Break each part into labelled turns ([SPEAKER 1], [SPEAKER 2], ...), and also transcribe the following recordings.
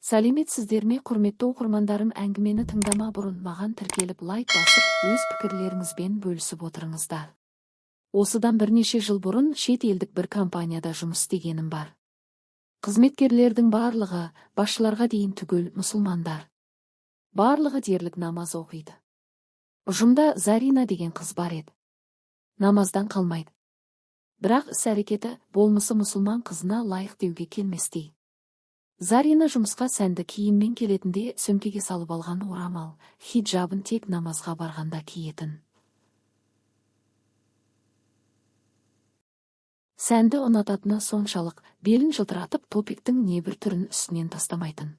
[SPEAKER 1] Сәлеметсіздер ме, құрметті оқырмандарым? Әңгімені тыңдама бұрын маған тіркеліп лайк басып, өз пікірлеріңізбен бөлісіп отырыңыздар. Осыдан бірнеше жыл бұрын шет елдік бір компанияда жұмыс істегенім бар. Қызметкерлердің барлығы, басшыларға дейін түгел мұсылмандар. Барлығы дерлік намаз оқиды. Ұжымда Зарина деген қыз бар еді. Намаздан қалмайды. Бірақ іс-әрекеті болмысы мұсылман қызына лайық деуге келместей. Зарина жұмысқа сәнді киіммен келетінде сөмкеге салып алған орамал, хиджабын тек намазға барғанда киетін. Сәнді ұнататыны соншалық, белін жылтыратып топиктің небір түрін үстінен тастамайтын.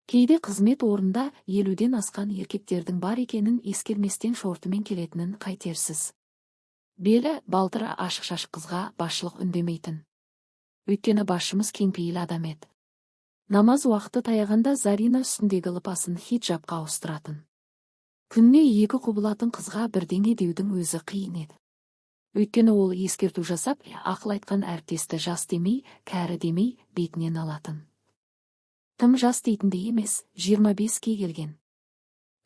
[SPEAKER 1] Кейде қызмет орнында 50-ден асқан еркектердің бар екенін ескерместен шортымен келетінін қайтерсіз. Белі балтыры ашық-шашық қызға басшылық үндемейтін. Өйткені басшымыз кеңпейіл адам еді. Намаз уақыты таяғанда Зарина үстіндегі лыпасын хиджабқа ауыстыратын. Күніне 2 құбылатын қызға бірдеңе деудің өзі қиын еді. Өйткені ол ескерту жасап, ақыл айтқан әріптесті жас демей, кәрі демей, бетінен алатын. Тым жас дейтіндей емес, 25-ке келген.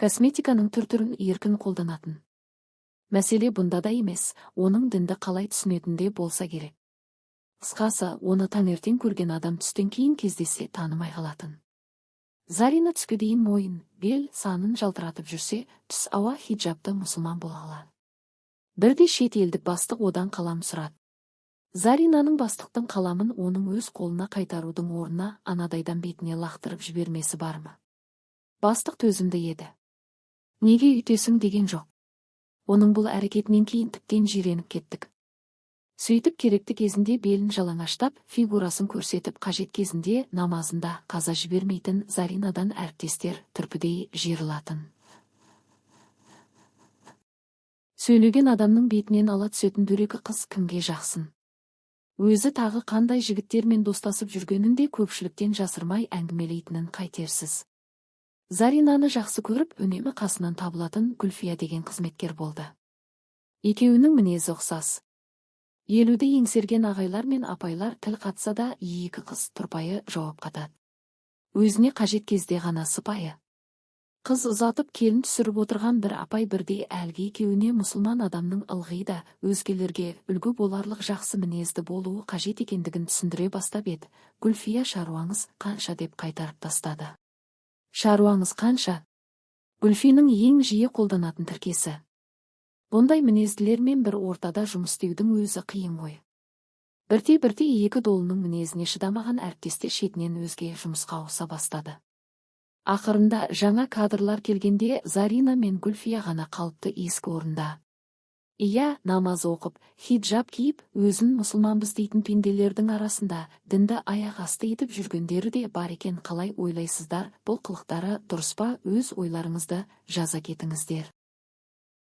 [SPEAKER 1] Косметиканың түр-түрін еркін қолданатын. Мәселе бұнда да емес, оның дінді қалай түсінетінде болса керек. Қысқасы, оны таңертең көрген адам түстен кейін кездессе танымай қалатын. Зарина түске дейін мойын, бел санын жалтыратып жүрсе, түс ауа хиджабты мұсылман болғалы. Бірде шет елдік бастық одан қалам сұрады. Заринаның бастықтың қаламын оның өз қолына қайтарудың орнына анадайдан бетіне лақтырып жібермесі бар ма? Бастық төзімді еді. Неге үйтесің деген жоқ. Оның бұл әрекетінен кейін тіптен жиреніп кеттік. Сөйтіп керекті кезінде белін жалаңаштап, фигурасын көрсетіп, қажет кезінде намазында қаза жібермейтін Заринадан әріптестер түрпідей жиырылатын. Сөйлеген адамның бетінен ала түсетін дөрекі қыз кімге жақсын? Өзі тағы қандай жігіттермен достасып жүргенінде көпшіліктен жасырмай әңгімелейтінін қайтерсіз. Заринаны жақсы көріп, үнемі қасынан табылатын Гүлфия деген қызметкер болды. Екеуінің мінезі ұқсас. 50-ді еңсерген ағайлар мен апайлар тіл қатса да, екі қыз тұрпайы жауап қатады. Өзіне қажет кезде ғана сыпайы. Қыз ұзатып келін түсіріп отырған бір апай бірде әлгі екеуіне мұсылман адамның ылғи да өзгелерге үлгі боларлық жақсы мінезді болуы қажет екендігін түсіндіре бастап еді. Гүлфия шаруаңыз қанша деп қайтарып тастады. Шаруаңыз қанша? Гүлфиның ең жиі қолданатын тіркесі. Бұндай мінезділермен бір ортада жұмыс істеудің өзі қиын ғой. Бірте-бірте екі долының мінезіне шыдамаған әріптестер шетінен өзге жұмысқа ауыса бастады. Ақырында жаңа кадрлар келгенде Зарина мен Гүлфия ғана қалыпты ескі орында. Иә, намаз оқып, хиджаб киіп, өзін мұсылманбыз дейтін пенделердің арасында дінді аяқ асты етіп жүргендері де бар екен. Қалай ойлайсыздар, бұл қылықтары дұрыс па? Өз ойларыңызды жаза кетіңіздер.